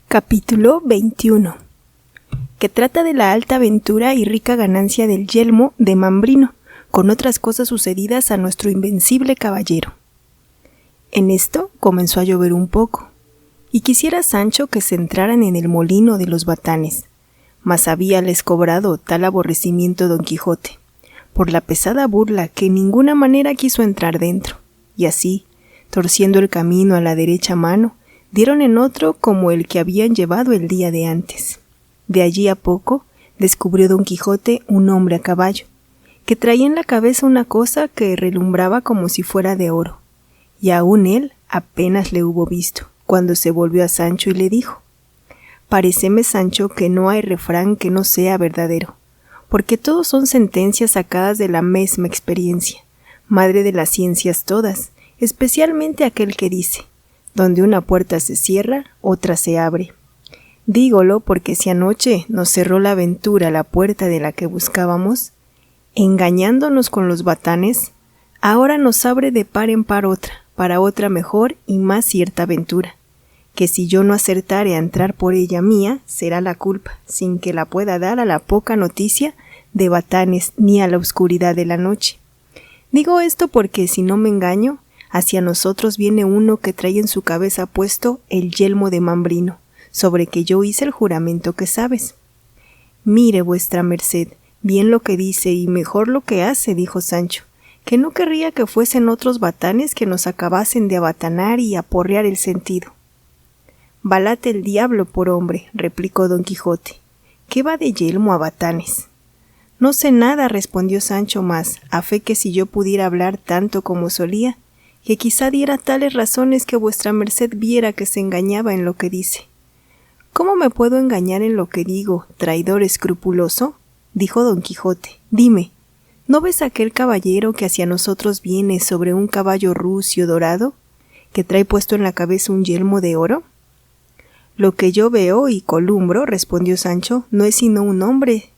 Capítulo 21, que trata de la alta aventura y rica ganancia del yelmo de Mambrino, con otras cosas sucedidas a nuestro invencible caballero. En esto comenzó a llover un poco, y quisiera Sancho que se entraran en el molino de los batanes, mas habíales cobrado tal aborrecimiento Don Quijote, por la pesada burla que en ninguna manera quiso entrar dentro, y así, torciendo el camino a la derecha mano, dieron en otro como el que habían llevado el día de antes. De allí a poco descubrió Don Quijote un hombre a caballo, que traía en la cabeza una cosa que relumbraba como si fuera de oro, y aun él apenas le hubo visto, cuando se volvió a Sancho y le dijo: «Paréceme, Sancho, que no hay refrán que no sea verdadero, porque todos son sentencias sacadas de la mesma experiencia, madre de las ciencias todas, especialmente aquel que dice: donde una puerta se cierra, otra se abre. Dígolo porque si anoche nos cerró la aventura la puerta de la que buscábamos, engañándonos con los batanes, ahora nos abre de par en par otra, para otra mejor y más cierta aventura, que si yo no acertare a entrar por ella mía, será la culpa, sin que la pueda dar a la poca noticia de batanes ni a la oscuridad de la noche. Digo esto porque, si no me engaño, hacia nosotros viene uno que trae en su cabeza puesto el yelmo de Mambrino, sobre que yo hice el juramento que sabes». «Mire vuestra merced, bien lo que dice y mejor lo que hace», dijo Sancho, «que no querría que fuesen otros batanes que nos acabasen de abatanar y aporrear el sentido». «Válate el diablo por hombre», replicó Don Quijote, «¿qué va de yelmo a batanes?» «No sé nada», respondió Sancho, «más a fe que si yo pudiera hablar tanto como solía, que quizá diera tales razones que vuestra merced viera que se engañaba en lo que dice». «¿Cómo me puedo engañar en lo que digo, traidor escrupuloso?», dijo Don Quijote. «Dime, ¿no ves aquel caballero que hacia nosotros viene sobre un caballo rucio dorado, que trae puesto en la cabeza un yelmo de oro?» «Lo que yo veo y columbro», respondió Sancho, «no es sino un hombre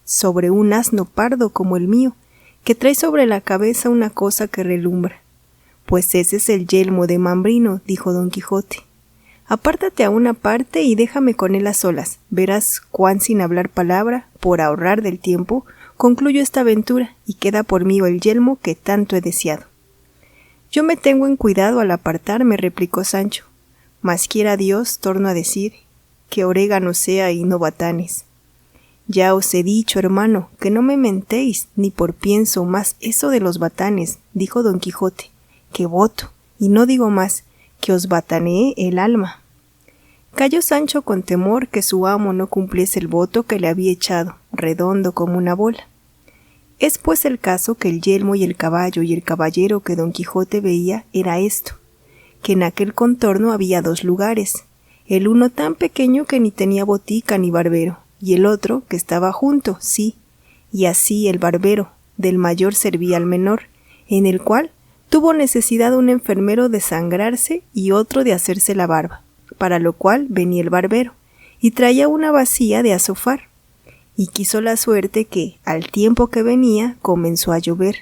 sobre un asno pardo como el mío, que trae sobre la cabeza una cosa que relumbra». «Pues ese es el yelmo de Mambrino», dijo Don Quijote. «Apártate a una parte y déjame con él a solas. Verás cuán sin hablar palabra, por ahorrar del tiempo, concluyo esta aventura y queda por mí el yelmo que tanto he deseado». «Yo me tengo en cuidado al apartarme», replicó Sancho, «mas quiera Dios, torno a decir, que orégano sea y no batanes». «Ya os he dicho, hermano, que no me mentéis, ni por pienso más eso de los batanes», dijo Don Quijote, «que voto, y no digo más, que os batanee el alma». Calló Sancho con temor que su amo no cumpliese el voto que le había echado, redondo como una bola. Es pues el caso que el yelmo y el caballo y el caballero que Don Quijote veía era esto, que en aquel contorno había dos lugares, el uno tan pequeño que ni tenía botica ni barbero, y el otro que estaba junto, sí, y así el barbero del mayor servía al menor, en el cual tuvo necesidad un enfermero de sangrarse y otro de hacerse la barba, para lo cual venía el barbero, y traía una bacía de azofar. Y quiso la suerte que, al tiempo que venía, comenzó a llover,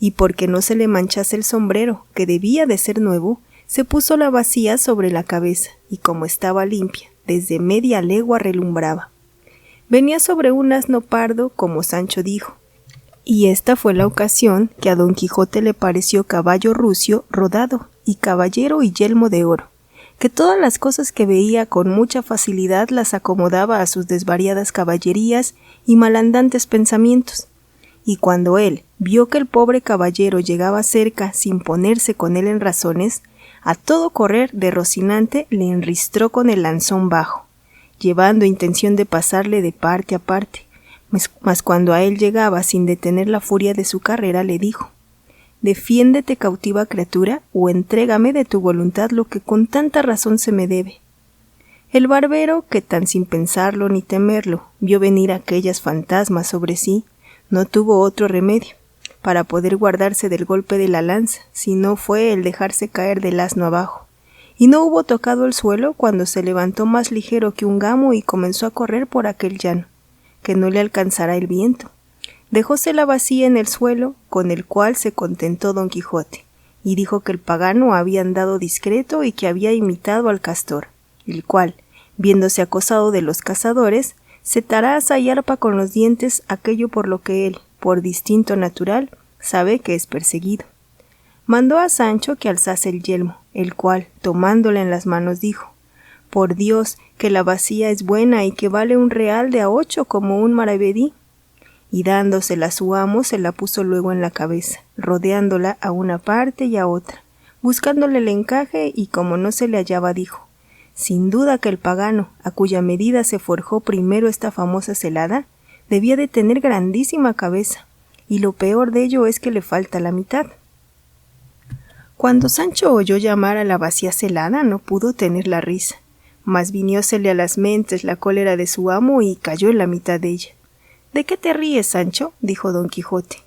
y porque no se le manchase el sombrero, que debía de ser nuevo, se puso la bacía sobre la cabeza, y como estaba limpia, desde media legua relumbraba. Venía sobre un asno pardo, como Sancho dijo, y esta fue la ocasión que a Don Quijote le pareció caballo rucio rodado, y caballero y yelmo de oro, que todas las cosas que veía con mucha facilidad las acomodaba a sus desvariadas caballerías y malandantes pensamientos. Y cuando él vio que el pobre caballero llegaba cerca sin ponerse con él en razones, a todo correr de Rocinante le enristró con el lanzón bajo, llevando intención de pasarle de parte a parte. Mas cuando a él llegaba sin detener la furia de su carrera, le dijo: «Defiéndete, cautiva criatura, o entrégame de tu voluntad lo que con tanta razón se me debe». El barbero, que tan sin pensarlo ni temerlo vio venir aquellas fantasmas sobre sí, no tuvo otro remedio para poder guardarse del golpe de la lanza, si no fue el dejarse caer del asno abajo, y no hubo tocado el suelo cuando se levantó más ligero que un gamo y comenzó a correr por aquel llano, que no le alcanzara el viento. Dejóse la bacía en el suelo, con el cual se contentó Don Quijote, y dijo que el pagano había andado discreto y que había imitado al castor, el cual, Viéndose acosado de los cazadores, se taraza y arpa con los dientes aquello por lo que él, por distinto natural, sabe que es perseguido. Mandó a Sancho que alzase el yelmo, el cual, tomándole en las manos, dijo: «Por Dios, que la bacía es buena y que vale 1 real de a 8 como un maravedí». Y dándosela a su amo, se la puso luego en la cabeza, rodeándola a una parte y a otra, buscándole el encaje, y como no se le hallaba, dijo: «Sin duda que el pagano, a cuya medida se forjó primero esta famosa celada, debía de tener grandísima cabeza, y lo peor de ello es que le falta la mitad». Cuando Sancho oyó llamar a la bacía celada, no pudo tener la risa, mas viniósele a las mentes la cólera de su amo y cayó en la mitad de ella. «¿De qué te ríes, Sancho?», dijo Don Quijote.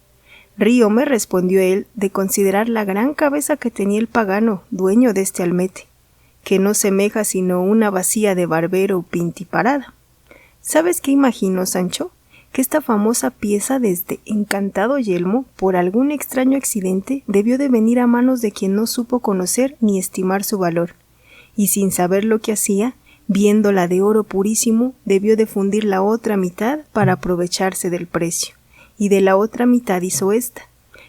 «Ríome», respondió él, «de considerar la gran cabeza que tenía el pagano, dueño de este almete, que no semeja sino una bacía de barbero pintiparada. ¿Sabes qué imagino, Sancho? Que esta famosa pieza de este encantado yelmo, por algún extraño accidente, debió de venir a manos de quien no supo conocer ni estimar su valor, y sin saber lo que hacía, viéndola de oro purísimo, debió de fundir la otra mitad para aprovecharse del precio, y de la otra mitad hizo esta,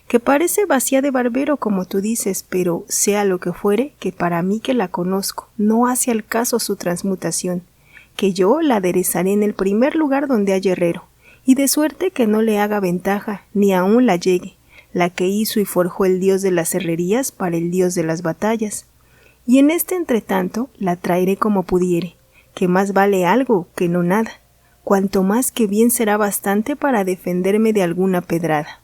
que parece bacía de barbero como tú dices, pero sea lo que fuere, que para mí que la conozco, no hace al caso su transmutación, que yo la aderezaré en el primer lugar donde haya herrero, y de suerte que no le haga ventaja, ni aun la llegue, la que hizo y forjó el dios de las herrerías para el dios de las batallas. Y en este entretanto la traeré como pudiere, que más vale algo que no nada, cuanto más que bien será bastante para defenderme de alguna pedrada».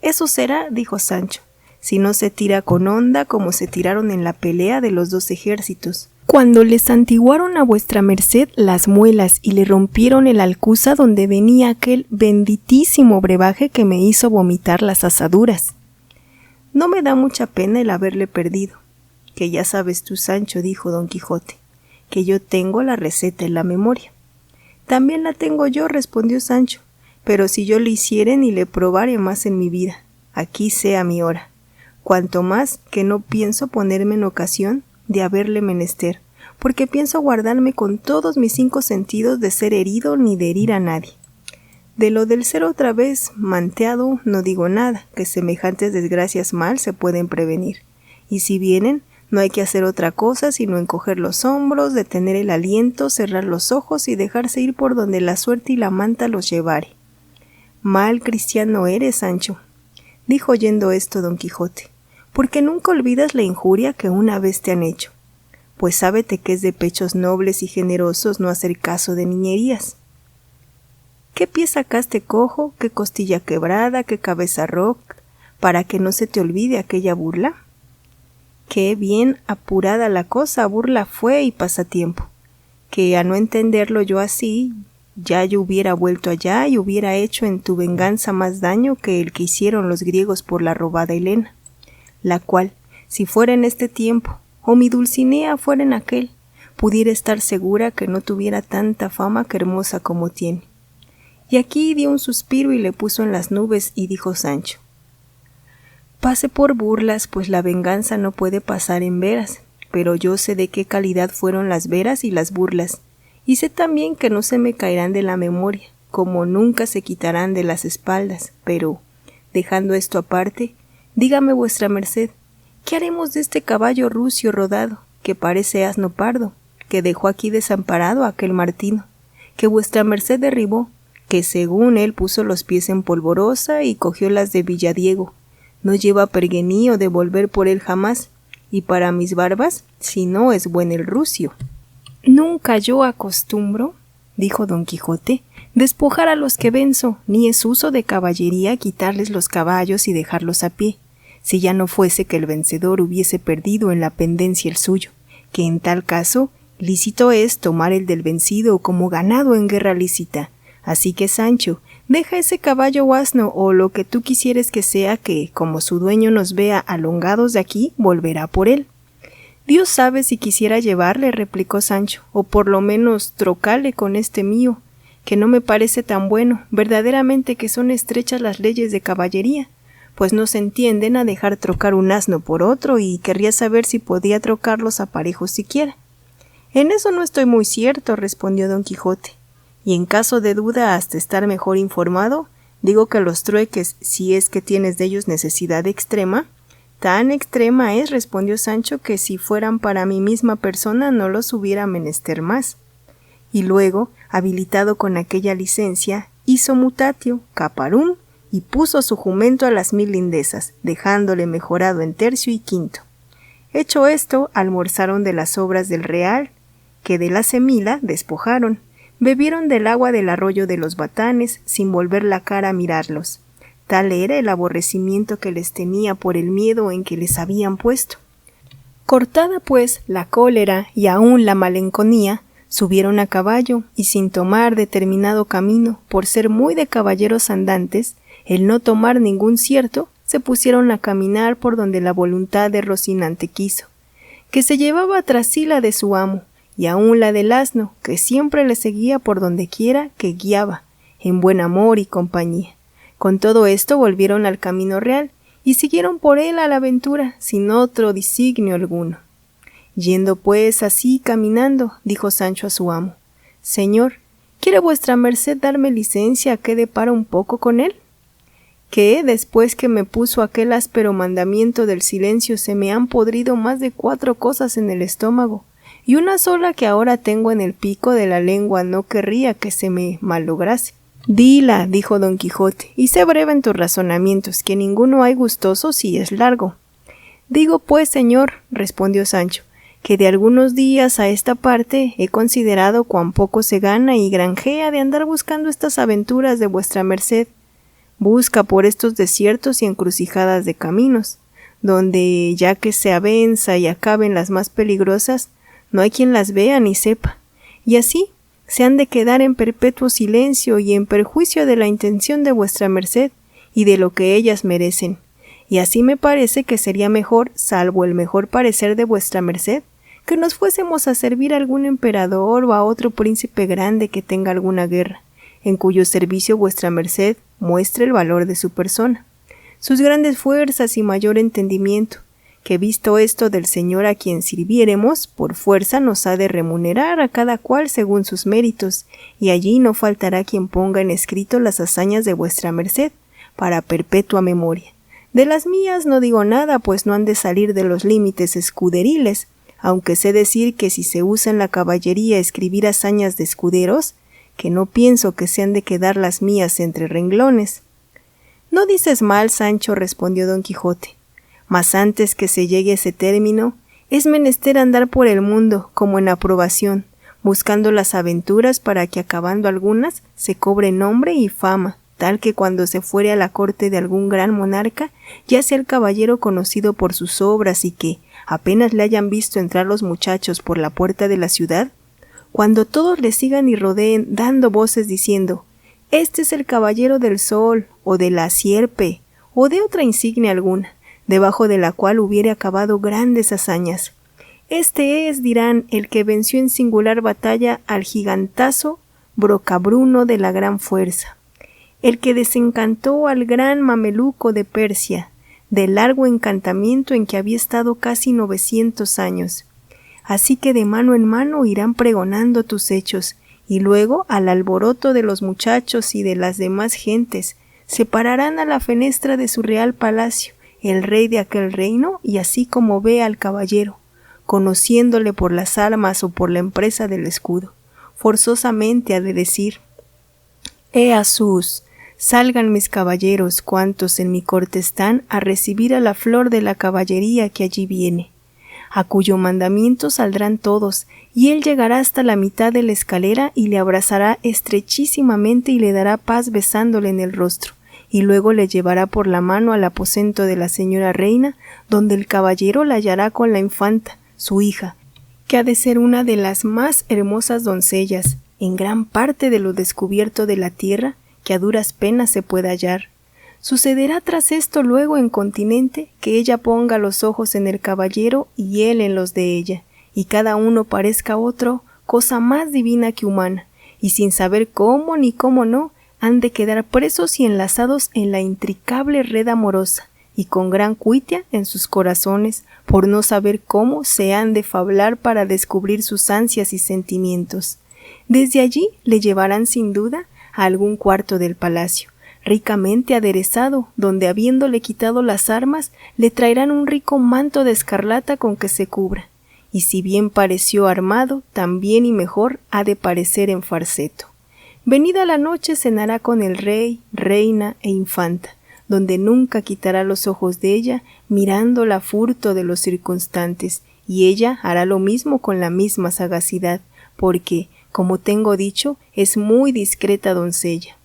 «Eso será», dijo Sancho, «si no se tira con honda como se tiraron en la pelea de los 2 ejércitos, cuando les santiguaron a vuestra merced las muelas y le rompieron el alcuza donde venía aquel benditísimo brebaje que me hizo vomitar las asaduras. No me da mucha pena el haberle perdido, que ya sabes tú, Sancho», dijo Don Quijote, «que yo tengo la receta en la memoria». «También la tengo yo», respondió Sancho, «pero si yo le hiciere ni le probare más en mi vida, aquí sea mi hora, cuanto más que no pienso ponerme en ocasión de haberle menester, porque pienso guardarme con todos mis 5 sentidos de ser herido ni de herir a nadie. De lo del ser otra vez manteado no digo nada, que semejantes desgracias mal se pueden prevenir, y si vienen, no hay que hacer otra cosa sino encoger los hombros, detener el aliento, cerrar los ojos y dejarse ir por donde la suerte y la manta los llevare». «Mal cristiano eres, Sancho», dijo oyendo esto Don Quijote, «porque nunca olvidas la injuria que una vez te han hecho, pues sábete que es de pechos nobles y generosos no hacer caso de niñerías. ¿Qué pie sacaste cojo, qué costilla quebrada, qué cabeza rota, para que no se te olvide aquella burla? Qué bien apurada la cosa, burla fue y pasatiempo, que a no entenderlo yo así, ya yo hubiera vuelto allá y hubiera hecho en tu venganza más daño que el que hicieron los griegos por la robada Helena, la cual, si fuera en este tiempo, o mi Dulcinea fuera en aquel, pudiera estar segura que no tuviera tanta fama que hermosa como tiene». Y aquí dio un suspiro y le puso en las nubes y dijo Sancho: «Pase por burlas, pues la venganza no puede pasar en veras, pero yo sé de qué calidad fueron las veras y las burlas, y sé también que no se me caerán de la memoria, como nunca se quitarán de las espaldas, pero, dejando esto aparte, dígame vuestra merced, ¿qué haremos de este caballo rucio rodado, que parece asno pardo, que dejó aquí desamparado a aquel Martino, que vuestra merced derribó, que según él puso los pies en polvorosa y cogió las de Villadiego? No lleva perguenío de volver por él jamás, y para mis barbas, si no es buen el rucio». «Nunca yo acostumbro», dijo Don Quijote, «despojar a los que venzo, ni es uso de caballería quitarles los caballos y dejarlos a pie, si ya no fuese que el vencedor hubiese perdido en la pendencia el suyo, que en tal caso lícito es tomar el del vencido como ganado en guerra lícita. Así que, Sancho, deja ese caballo o asno o lo que tú quisieres que sea, que, como su dueño nos vea alongados de aquí, volverá por él». «Dios sabe si quisiera llevarle», replicó Sancho, «o por lo menos trocale con este mío, que no me parece tan bueno, verdaderamente que son estrechas las leyes de caballería, pues no se entienden a dejar trocar un asno por otro, y querría saber si podía trocarlos a parejos siquiera». En eso no estoy muy cierto, respondió don Quijote, y en caso de duda hasta estar mejor informado, digo que los trueques, si es que tienes de ellos necesidad extrema, tan extrema es, respondió Sancho, que si fueran para mi misma persona no los hubiera menester más. Y luego, habilitado con aquella licencia, hizo mutatio, caparum, y puso su jumento a las 1000 lindezas, dejándole mejorado en tercio y quinto. Hecho esto, almorzaron de las sobras del real, que de la semila despojaron, bebieron del agua del arroyo de los Batanes, sin volver la cara a mirarlos. Tal era el aborrecimiento que les tenía por el miedo en que les habían puesto. Cortada pues la cólera y aún la malenconía, subieron a caballo y sin tomar determinado camino, por ser muy de caballeros andantes, el no tomar ningún cierto, se pusieron a caminar por donde la voluntad de Rocinante quiso, que se llevaba tras sí la de su amo, y aún la del asno, que siempre le seguía por donde quiera que guiaba, en buen amor y compañía. Con todo esto volvieron al camino real, y siguieron por él a la aventura, sin otro designio alguno. Yendo pues así caminando, dijo Sancho a su amo: Señor, ¿quiere vuestra merced darme licencia a que depara un poco con él? Que, después que me puso aquel áspero mandamiento del silencio, se me han podrido más de 4 cosas en el estómago, y una sola que ahora tengo en el pico de la lengua no querría que se me malograse. Dila, dijo don Quijote, y sé breve en tus razonamientos, que ninguno hay gustoso si es largo. Digo pues, señor, respondió Sancho, que de algunos días a esta parte he considerado cuán poco se gana y granjea de andar buscando estas aventuras de vuestra merced. Busca por estos desiertos y encrucijadas de caminos, donde, ya que se avenza y acaben las más peligrosas, no hay quien las vea ni sepa, y así se han de quedar en perpetuo silencio y en perjuicio de la intención de vuestra merced y de lo que ellas merecen, y así me parece que sería mejor, salvo el mejor parecer de vuestra merced, que nos fuésemos a servir a algún emperador o a otro príncipe grande que tenga alguna guerra, en cuyo servicio vuestra merced muestre el valor de su persona, sus grandes fuerzas y mayor entendimiento, que visto esto del señor a quien sirviéremos, por fuerza nos ha de remunerar a cada cual según sus méritos, y allí no faltará quien ponga en escrito las hazañas de vuestra merced, para perpetua memoria. De las mías no digo nada, pues no han de salir de los límites escuderiles, aunque sé decir que si se usa en la caballería escribir hazañas de escuderos, que no pienso que se han de quedar las mías entre renglones. No dices mal, Sancho, respondió don Quijote, mas antes que se llegue a ese término, es menester andar por el mundo, como en aprobación, buscando las aventuras para que acabando algunas se cobre nombre y fama, tal que cuando se fuere a la corte de algún gran monarca, ya sea el caballero conocido por sus obras y que, apenas le hayan visto entrar los muchachos por la puerta de la ciudad, cuando todos le sigan y rodeen dando voces diciendo: «Este es el caballero del sol, o de la sierpe, o de otra insignia alguna», debajo de la cual hubiere acabado grandes hazañas. Este es, dirán, el que venció en singular batalla al gigantazo Brocabruno de la gran fuerza, el que desencantó al gran mameluco de Persia, del largo encantamiento en que había estado casi 900 años. Así que de mano en mano irán pregonando tus hechos, y luego, al alboroto de los muchachos y de las demás gentes, se pararán a la fenestra de su real palacio, el rey de aquel reino, y así como ve al caballero, conociéndole por las armas o por la empresa del escudo, forzosamente ha de decir: «Ea sus, salgan mis caballeros cuantos en mi corte están a recibir a la flor de la caballería que allí viene», a cuyo mandamiento saldrán todos, y él llegará hasta la mitad de la escalera y le abrazará estrechísimamente y le dará paz besándole en el rostro, y luego le llevará por la mano al aposento de la señora reina, donde el caballero la hallará con la infanta, su hija, que ha de ser una de las más hermosas doncellas, en gran parte de lo descubierto de la tierra, que a duras penas se puede hallar. Sucederá tras esto luego en continente que ella ponga los ojos en el caballero y él en los de ella, y cada uno parezca otro cosa más divina que humana, y sin saber cómo ni cómo no, han de quedar presos y enlazados en la intricable red amorosa, y con gran cuitia en sus corazones, por no saber cómo se han de fablar para descubrir sus ansias y sentimientos. Desde allí le llevarán sin duda a algún cuarto del palacio, ricamente aderezado, donde habiéndole quitado las armas, le traerán un rico manto de escarlata con que se cubra, y si bien pareció armado, también y mejor ha de parecer en farseto. Venida la noche cenará con el rey, reina e infanta, donde nunca quitará los ojos de ella, mirándola a furto de los circunstantes, y ella hará lo mismo con la misma sagacidad, porque, como tengo dicho, es muy discreta doncella.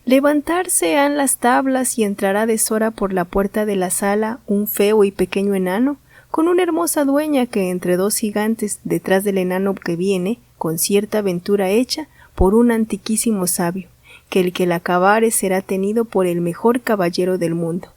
Levantarse han las tablas y entrará a deshora por la puerta de la sala un feo y pequeño enano, con una hermosa dueña que entre dos gigantes detrás del enano que viene, con cierta aventura hecha, por un antiquísimo sabio, que el que la acabare será tenido por el mejor caballero del mundo.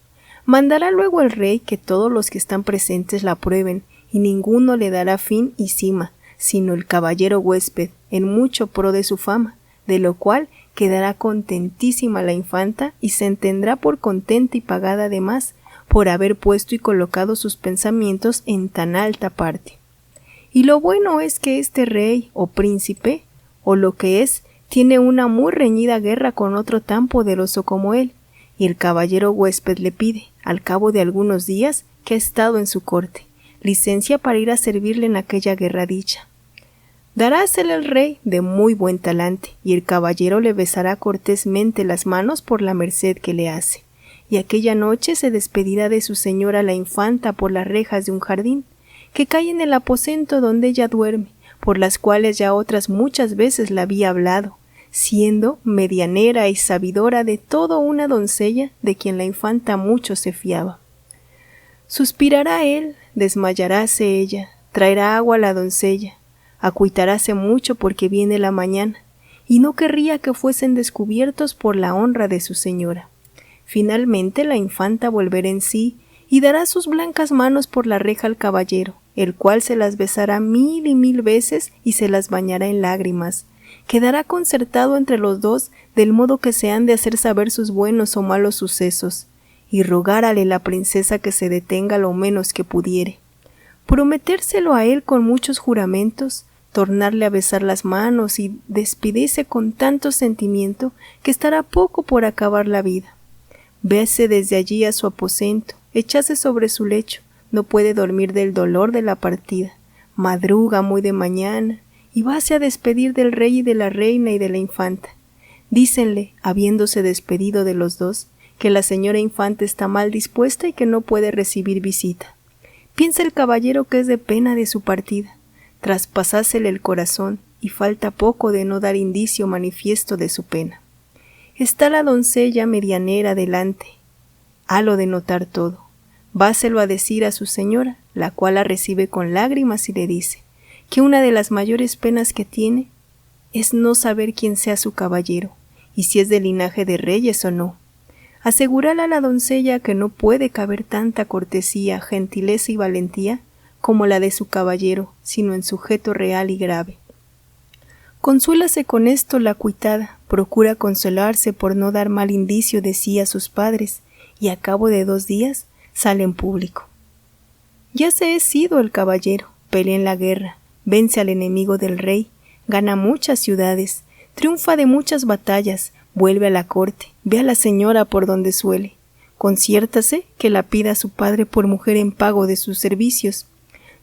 Mandará luego el rey que todos los que están presentes la prueben, y ninguno le dará fin y cima, sino el caballero huésped, en mucho pro de su fama, de lo cual quedará contentísima la infanta y se entendrá por contenta y pagada además, por haber puesto y colocado sus pensamientos en tan alta parte. Y lo bueno es que este rey, o príncipe, o lo que es, tiene una muy reñida guerra con otro tan poderoso como él, y el caballero huésped le pide, al cabo de algunos días que ha estado en su corte, licencia para ir a servirle en aquella guerra dicha. Darásele el rey de muy buen talante, y el caballero le besará cortésmente las manos por la merced que le hace, y aquella noche se despedirá de su señora la infanta por las rejas de un jardín, que cae en el aposento donde ella duerme, por las cuales ya otras muchas veces la había hablado, siendo medianera y sabidora de todo una doncella de quien la infanta mucho se fiaba. Suspirará él, desmayaráse ella, traerá agua a la doncella, acuitaráse mucho porque viene la mañana, y no querría que fuesen descubiertos por la honra de su señora. Finalmente la infanta volverá en sí, y dará sus blancas manos por la reja al caballero, el cual se las besará 1000 y 1000 veces y se las bañará en lágrimas. Quedará concertado entre los dos del modo que se han de hacer saber sus buenos o malos sucesos, y rogárale la princesa que se detenga lo menos que pudiere. Prometérselo a él con muchos juramentos, tornarle a besar las manos y despidirse con tanto sentimiento que estará poco por acabar la vida. Véase desde allí a su aposento, echase sobre su lecho, no puede dormir del dolor de la partida, madruga muy de mañana, y váse a despedir del rey y de la reina y de la infanta. Dícenle, habiéndose despedido de los dos, que la señora infanta está mal dispuesta y que no puede recibir visita. Piensa el caballero que es de pena de su partida, traspasásele el corazón, y falta poco de no dar indicio manifiesto de su pena. Está la doncella medianera delante, halo de notar todo. Váselo a decir a su señora, la cual la recibe con lágrimas y le dice que una de las mayores penas que tiene es no saber quién sea su caballero, y si es de linaje de reyes o no. Asegúrale a la doncella que no puede caber tanta cortesía, gentileza y valentía como la de su caballero, sino en sujeto real y grave. Consuélase con esto la cuitada, procura consolarse por no dar mal indicio de sí a sus padres, y a cabo de 2 días sale en público. Ya se es ido el caballero, pelea en la guerra, vence al enemigo del rey, gana muchas ciudades, triunfa de muchas batallas, vuelve a la corte, ve a la señora por donde suele, conciértase que la pida a su padre por mujer en pago de sus servicios.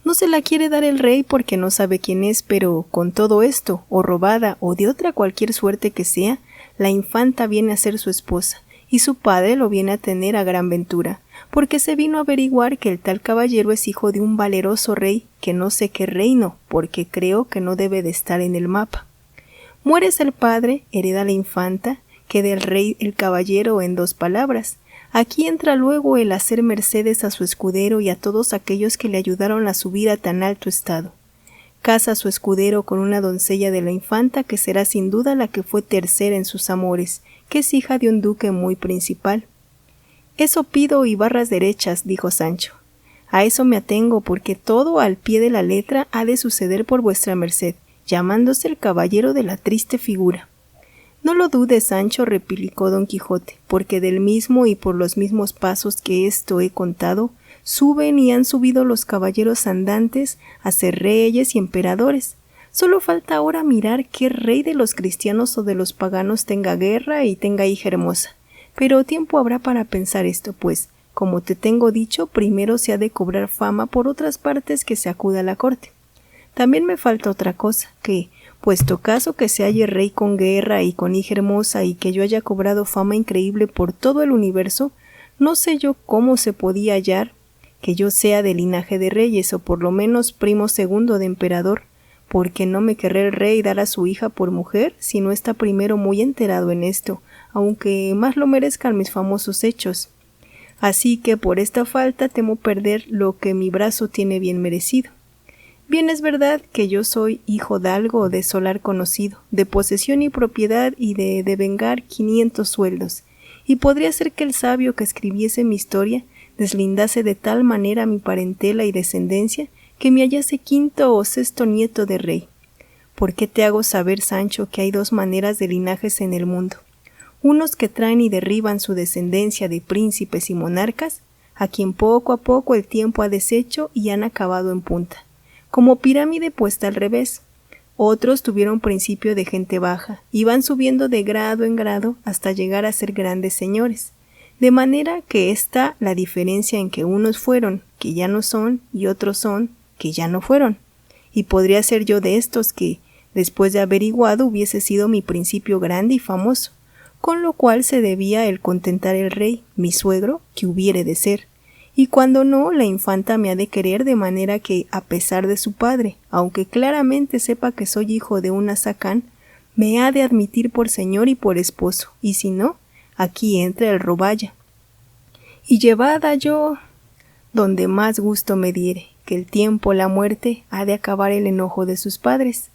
No se la quiere dar el rey porque no sabe quién es, pero con todo esto, o robada o de otra cualquier suerte que sea, la infanta viene a ser su esposa, y su padre lo viene a tener a gran ventura, porque se vino a averiguar que el tal caballero es hijo de un valeroso rey, que no sé qué reino, porque creo que no debe de estar en el mapa. Mueres el padre, hereda la infanta, queda el rey el caballero en 2 palabras. Aquí entra luego el hacer mercedes a su escudero y a todos aquellos que le ayudaron a subir a tan alto estado. Casa a su escudero con una doncella de la infanta que será sin duda la que fue tercera en sus amores, que es hija de un duque muy principal. Eso pido y barras derechas, dijo Sancho. A eso me atengo porque todo al pie de la letra ha de suceder por vuestra merced, llamándose el caballero de la triste figura. No lo dudes, Sancho, replicó don Quijote, porque del mismo y por los mismos pasos que esto he contado, suben y han subido los caballeros andantes a ser reyes y emperadores. Solo falta ahora mirar qué rey de los cristianos o de los paganos tenga guerra y tenga hija hermosa. Pero tiempo habrá para pensar esto, pues, como te tengo dicho, primero se ha de cobrar fama por otras partes que se acuda a la corte. También me falta otra cosa, que, puesto caso que se halle rey con guerra y con hija hermosa y que yo haya cobrado fama increíble por todo el universo, no sé yo cómo se podía hallar que yo sea de linaje de reyes o por lo menos primo segundo de emperador, porque no me querrá el rey dar a su hija por mujer si no está primero muy enterado en esto, aunque más lo merezcan mis famosos hechos. Así que por esta falta temo perder lo que mi brazo tiene bien merecido. Bien es verdad que yo soy hijo dalgo de solar conocido, de posesión y propiedad y de devengar 500 sueldos, y podría ser que el sabio que escribiese mi historia deslindase de tal manera mi parentela y descendencia que me hallase quinto o sexto nieto de rey. ¿Por qué te hago saber, Sancho, que hay dos maneras de linajes en el mundo? Unos que traen y derriban su descendencia de príncipes y monarcas, a quien poco a poco el tiempo ha deshecho y han acabado en punta, como pirámide puesta al revés. Otros tuvieron principio de gente baja, y van subiendo de grado en grado hasta llegar a ser grandes señores, de manera que está la diferencia en que unos fueron, que ya no son, y otros son, que ya no fueron. Y podría ser yo de estos que, después de averiguado, hubiese sido mi principio grande y famoso, con lo cual se debía el contentar el rey, mi suegro, que hubiere de ser, y cuando no, la infanta me ha de querer de manera que, a pesar de su padre, aunque claramente sepa que soy hijo de un azacán, me ha de admitir por señor y por esposo, y si no, aquí entra el roballa. Y llevada yo donde más gusto me diere, que el tiempo, la muerte, ha de acabar el enojo de sus padres.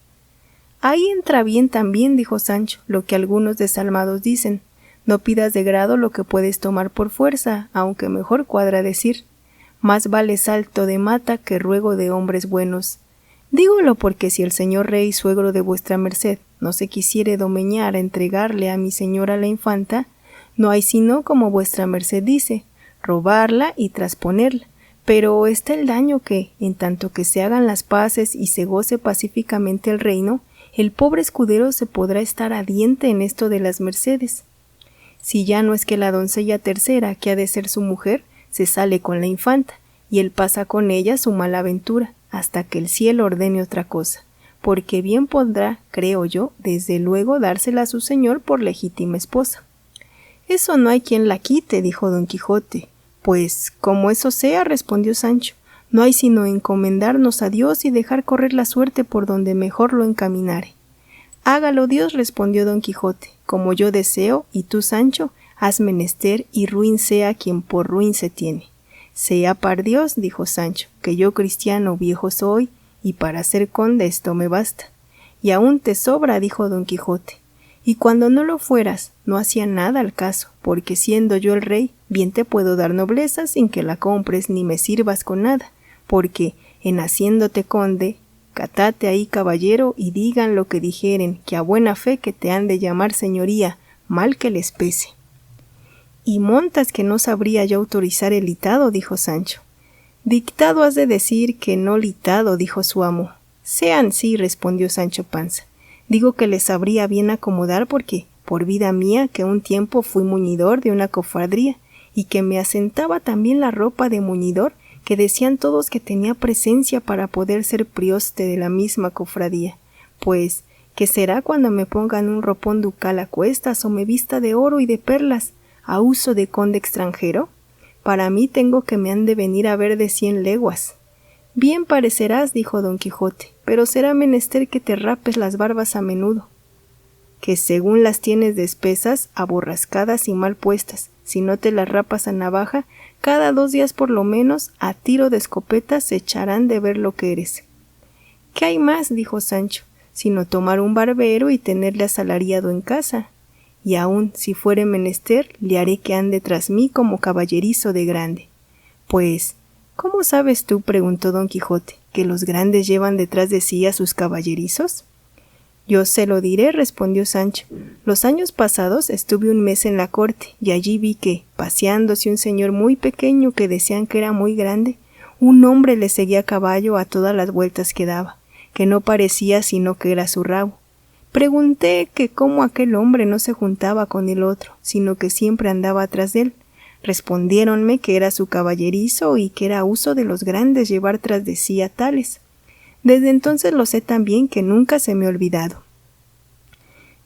Ahí entra bien también, dijo Sancho, lo que algunos desalmados dicen: no pidas de grado lo que puedes tomar por fuerza, aunque mejor cuadra decir: más vale salto de mata que ruego de hombres buenos. Dígolo porque si el señor rey suegro de vuestra merced no se quisiere domeñar a entregarle a mi señora la infanta, no hay sino, como vuestra merced dice, robarla y trasponerla. Pero está el daño que, en tanto que se hagan las paces y se goce pacíficamente el reino, el pobre escudero se podrá estar a diente en esto de las mercedes. Si ya no es que la doncella tercera, que ha de ser su mujer, se sale con la infanta, y él pasa con ella su mala aventura, hasta que el cielo ordene otra cosa, porque bien podrá, creo yo, desde luego dársela a su señor por legítima esposa. Eso no hay quien la quite, dijo don Quijote. Pues, como eso sea, respondió Sancho, no hay sino encomendarnos a Dios y dejar correr la suerte por donde mejor lo encaminare. Hágalo Dios, respondió don Quijote, como yo deseo, y tú, Sancho, haz menester y ruin sea quien por ruin se tiene. Sea par Dios, dijo Sancho, que yo cristiano viejo soy, y para ser conde esto me basta. Y aún te sobra, dijo don Quijote. Y cuando no lo fueras, no hacía nada al caso, porque siendo yo el rey, bien te puedo dar nobleza sin que la compres ni me sirvas con nada, porque, en haciéndote conde, catate ahí caballero y digan lo que dijeren, que a buena fe que te han de llamar señoría, mal que les pese. Y montas que no sabría yo autorizar el litado, dijo Sancho. Dictado has de decir que no litado, dijo su amo. Sean sí, respondió Sancho Panza. Digo que les sabría bien acomodar porque, por vida mía, que un tiempo fui muñidor de una cofradría, y que me asentaba también la ropa de muñidor, que decían todos que tenía presencia para poder ser prioste de la misma cofradía. Pues, ¿qué será cuando me pongan un ropón ducal a cuestas o me vista de oro y de perlas, a uso de conde extranjero? Para mí tengo que me han de venir a ver de 100 leguas. Bien parecerás, dijo don Quijote, pero será menester que te rapes las barbas a menudo, que según las tienes de espesas, aborrascadas y mal puestas, si no te las rapas a navaja, cada 2 días por lo menos, a tiro de escopeta se echarán de ver lo que eres. ¿Qué hay más? Dijo Sancho, sino tomar un barbero y tenerle asalariado en casa, y aun si fuere menester, le haré que ande tras mí como caballerizo de grande. Pues, ¿cómo sabes tú, preguntó don Quijote, que los grandes llevan detrás de sí a sus caballerizos? Yo se lo diré, respondió Sancho. Los años pasados estuve un mes en la corte, y allí vi que, paseándose un señor muy pequeño que decían que era muy grande, un hombre le seguía a caballo a todas las vueltas que daba, que no parecía sino que era su rabo. Pregunté que cómo aquel hombre no se juntaba con el otro, sino que siempre andaba atrás de él. Respondiéronme que era su caballerizo y que era uso de los grandes llevar tras de sí a tales. Desde entonces lo sé tan bien que nunca se me ha olvidado.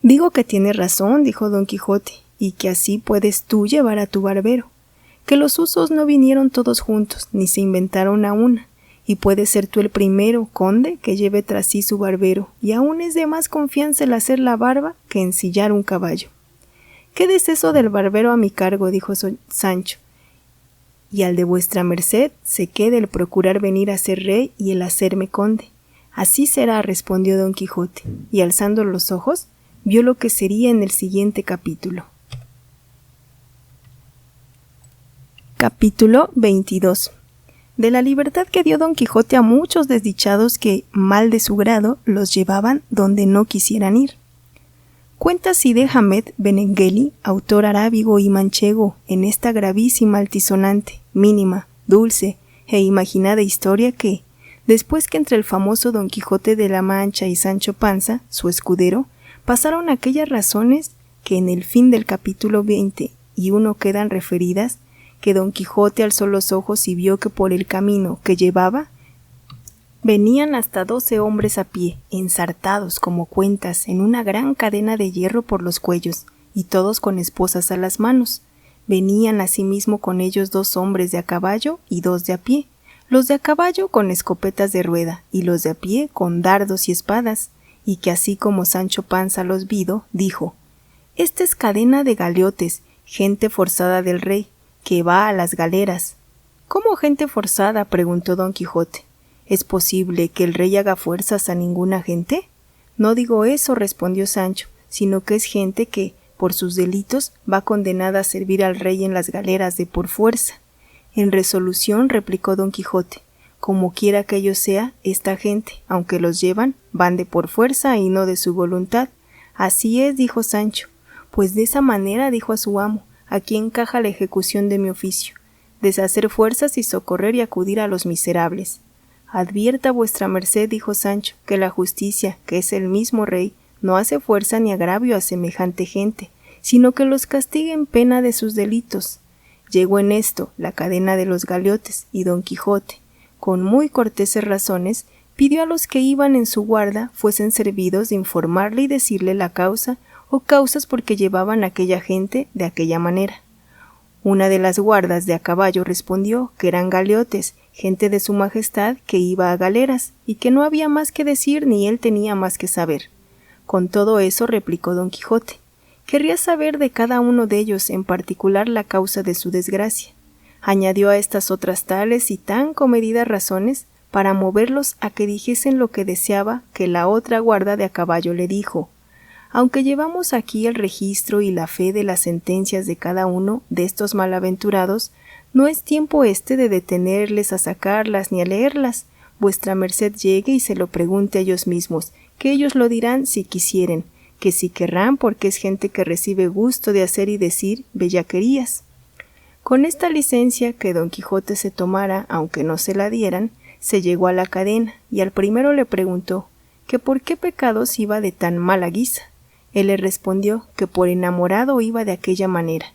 Digo que tienes razón, dijo Don Quijote, y que así puedes tú llevar a tu barbero, que los usos no vinieron todos juntos, ni se inventaron a una, y puedes ser tú el primero, conde, que lleve tras sí su barbero, y aún es de más confianza el hacer la barba que ensillar un caballo. Quédese eso del barbero a mi cargo, dijo Sancho, y al de vuestra merced se quede el procurar venir a ser rey y el hacerme conde. Así será, respondió Don Quijote, y alzando los ojos, vio lo que sería en el siguiente capítulo. Capítulo 22. De la libertad que dio Don Quijote a muchos desdichados que, mal de su grado, los llevaban donde no quisieran ir. Cuenta Cide Hamed Benengeli, autor arábigo y manchego, en esta gravísima, altisonante, mínima, dulce e imaginada historia que, después que entre el famoso Don Quijote de la Mancha y Sancho Panza, su escudero, pasaron aquellas razones que en el fin del capítulo 21 quedan referidas, que Don Quijote alzó los ojos y vio que por el camino que llevaba venían hasta 12 hombres a pie, ensartados como cuentas en una gran cadena de hierro por los cuellos, y todos con esposas a las manos. Venían asimismo con ellos 2 hombres de a caballo y 2 de a pie, los de a caballo con escopetas de rueda, y los de a pie con dardos y espadas, y que así como Sancho Panza los vido, dijo: «Esta es cadena de galeotes, gente forzada del rey, que va a las galeras». «¿Cómo gente forzada?», preguntó Don Quijote. ¿Es posible que el rey haga fuerzas a ninguna gente? No digo eso, respondió Sancho, sino que es gente que, por sus delitos, va condenada a servir al rey en las galeras de por fuerza. En resolución, replicó Don Quijote, como quiera que ello sea, esta gente, aunque los llevan, van de por fuerza y no de su voluntad. Así es, dijo Sancho, pues de esa manera, dijo a su amo, aquí encaja la ejecución de mi oficio, deshacer fuerzas y socorrer y acudir a los miserables. Advierta vuestra merced, dijo Sancho, que la justicia, que es el mismo rey, no hace fuerza ni agravio a semejante gente, sino que los castiga en pena de sus delitos. Llegó en esto la cadena de los galeotes, y Don Quijote, con muy corteses razones, pidió a los que iban en su guarda fuesen servidos de informarle y decirle la causa o causas por que llevaban a aquella gente de aquella manera. Una de las guardas de a caballo respondió que eran galeotes, gente de su majestad que iba a galeras, y que no había más que decir ni él tenía más que saber. Con todo eso replicó Don Quijote, querría saber de cada uno de ellos en particular la causa de su desgracia. Añadió a estas otras tales y tan comedidas razones para moverlos a que dijesen lo que deseaba que la otra guarda de a caballo le dijo. Aunque llevamos aquí el registro y la fe de las sentencias de cada uno de estos malaventurados, no es tiempo de detenerles a sacarlas ni a leerlas. Vuestra merced llegue y se lo pregunte a ellos mismos, que ellos lo dirán si quisieren, que si querrán porque es gente que recibe gusto de hacer y decir bellaquerías. Con esta licencia que Don Quijote se tomara, aunque no se la dieran, se llegó a la cadena, y al primero le preguntó, que por qué pecados iba de tan mala guisa. Él le respondió que por enamorado iba de aquella manera.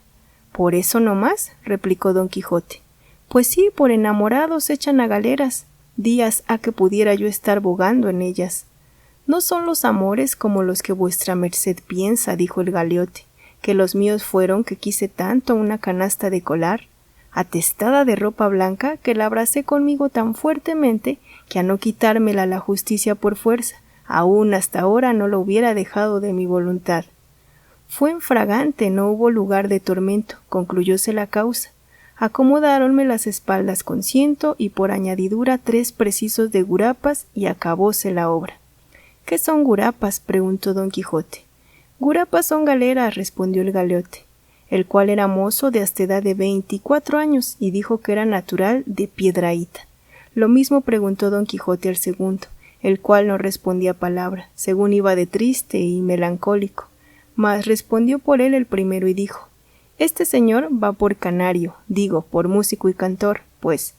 ¿Por eso no más?, replicó Don Quijote. Pues sí, por enamorados echan a galeras. Días ha que pudiera yo estar bogando en ellas. No son los amores como los que vuestra merced piensa, dijo el galeote, que los míos fueron que quise tanto una canasta de colar, atestada de ropa blanca, que la abracé conmigo tan fuertemente que a no quitármela la justicia por fuerza, aún hasta ahora no lo hubiera dejado de mi voluntad. Fue en fragante, no hubo lugar de tormento, concluyóse la causa. Acomodáronme las espaldas con 100 y por añadidura 3 precisos de gurapas y acabóse la obra. ¿Qué son gurapas?, preguntó Don Quijote. Gurapas son galeras, respondió el galeote, el cual era mozo de hasta edad de 24 años y dijo que era natural de Piedrahíta. Lo mismo preguntó Don Quijote al segundo, el cual no respondía palabra, según iba de triste y melancólico. Mas respondió por él el primero y dijo: Este señor va por canario, digo, por músico y cantor, pues.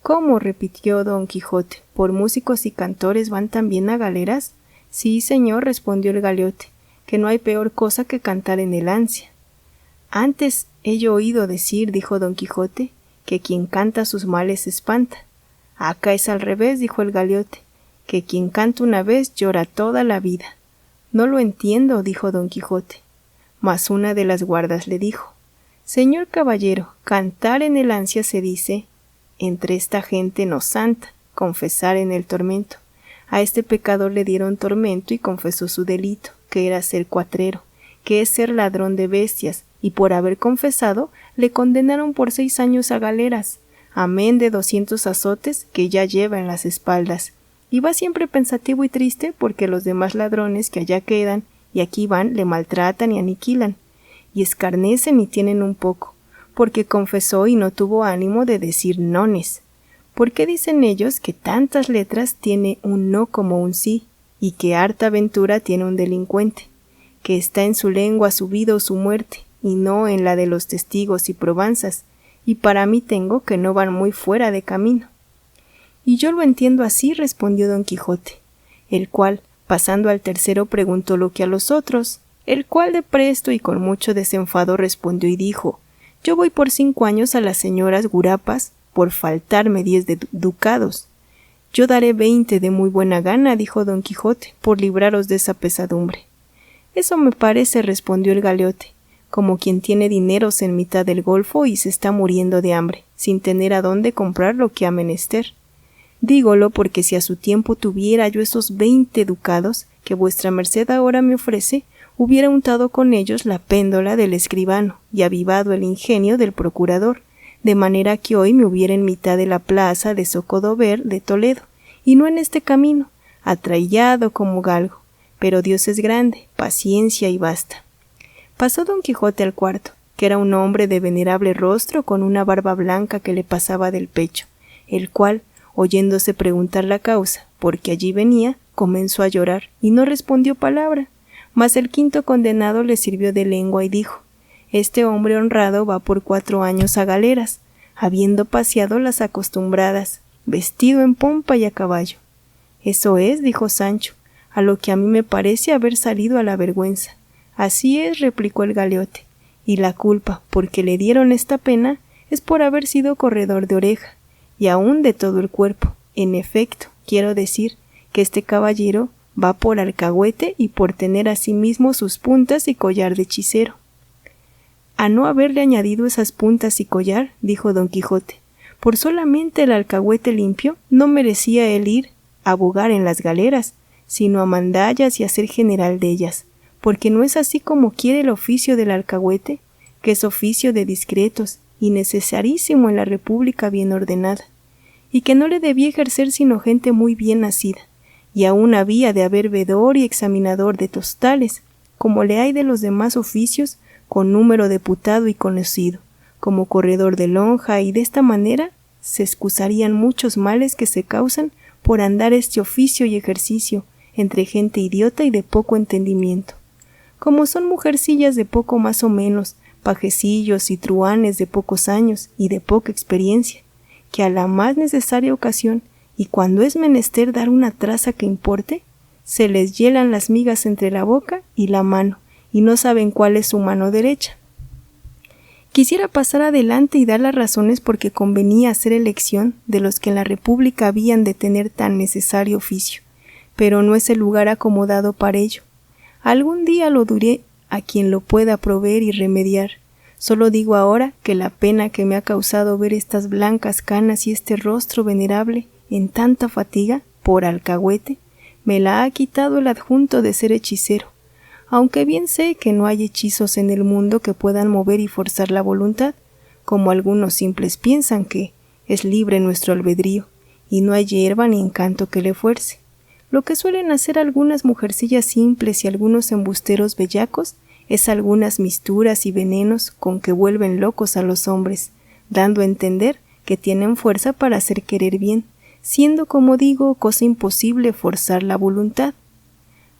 ¿Cómo? Repitió don Quijote, ¿por músicos y cantores van también a galeras? Sí, señor, respondió el galeote, que no hay peor cosa que cantar en el ansia. Antes he yo oído decir, dijo don Quijote, que quien canta sus males espanta. Acá es al revés, dijo el galeote, que quien canta una vez llora toda la vida. No lo entiendo, dijo don Quijote. Mas una de las guardas le dijo: Señor caballero, cantar en el ansia se dice, entre esta gente no santa, confesar en el tormento. A este pecador le dieron tormento y confesó su delito, que era ser cuatrero, que es ser ladrón de bestias, y por haber confesado le condenaron por 6 años a galeras, amén de 200 azotes que ya lleva en las espaldas. Y va siempre pensativo y triste porque los demás ladrones que allá quedan y aquí van le maltratan y aniquilan, y escarnecen y tienen un poco, porque confesó y no tuvo ánimo de decir nones. ¿Por qué dicen ellos que tantas letras tiene un no como un sí, y que harta ventura tiene un delincuente, que está en su lengua su vida o su muerte, y no en la de los testigos y probanzas, y para mí tengo que no van muy fuera de camino? Y yo lo entiendo así, respondió don Quijote, el cual, pasando al tercero, preguntó lo que a los otros, el cual de presto y con mucho desenfado respondió y dijo: Yo voy por 5 años a las señoras gurapas por faltarme 10 ducados. Yo daré 20 de muy buena gana, dijo don Quijote, por libraros de esa pesadumbre. Eso me parece, respondió el galeote, como quien tiene dineros en mitad del golfo y se está muriendo de hambre, sin tener a dónde comprar lo que ha menester. Dígolo porque si a su tiempo tuviera yo esos 20 ducados que vuestra merced ahora me ofrece, hubiera untado con ellos la péndola del escribano y avivado el ingenio del procurador, de manera que hoy me hubiera en mitad de la plaza de Zocodover de Toledo, y no en este camino, atraillado como galgo. Pero Dios es grande, paciencia y basta. Pasó don Quijote al cuarto, que era un hombre de venerable rostro con una barba blanca que le pasaba del pecho, el cual, oyéndose preguntar la causa, porque allí venía, comenzó a llorar, y no respondió palabra. Mas el quinto condenado le sirvió de lengua y dijo: Este hombre honrado va por 4 años a galeras, habiendo paseado las acostumbradas, vestido en pompa y a caballo. Eso es, dijo Sancho, a lo que a mí me parece haber salido a la vergüenza. Así es, replicó el galeote, y la culpa, porque le dieron esta pena, es por haber sido corredor de oreja, y aun de todo el cuerpo. En efecto, quiero decir que este caballero va por alcahuete y por tener asimismo sus puntas y collar de hechicero. A no haberle añadido esas puntas y collar, dijo don Quijote, por solamente el alcahuete limpio no merecía él ir a bogar en las galeras, sino a mandallas y a ser general de ellas, porque no es así como quiere el oficio del alcahuete, que es oficio de discretos y necesarísimo en la república bien ordenada, y que no le debía ejercer sino gente muy bien nacida, y aún había de haber vedor y examinador de tostales, como le hay de los demás oficios, con número deputado y conocido, como corredor de lonja, y de esta manera se excusarían muchos males que se causan por andar este oficio y ejercicio entre gente idiota y de poco entendimiento. Como son mujercillas de poco más o menos, pajecillos y truhanes de pocos años y de poca experiencia, que a la más necesaria ocasión, y cuando es menester dar una traza que importe, se les hielan las migas entre la boca y la mano, y no saben cuál es su mano derecha. Quisiera pasar adelante y dar las razones porque convenía hacer elección de los que en la república habían de tener tan necesario oficio, pero no es el lugar acomodado para ello. Algún día lo diré a quien lo pueda proveer y remediar. Solo digo ahora que la pena que me ha causado ver estas blancas canas y este rostro venerable en tanta fatiga, por alcahuete, me la ha quitado el adjunto de ser hechicero, aunque bien sé que no hay hechizos en el mundo que puedan mover y forzar la voluntad, como algunos simples piensan que es libre nuestro albedrío, y no hay hierba ni encanto que le fuerce. Lo que suelen hacer algunas mujercillas simples y algunos embusteros bellacos es algunas misturas y venenos con que vuelven locos a los hombres, dando a entender que tienen fuerza para hacer querer bien, siendo, como digo, cosa imposible forzar la voluntad.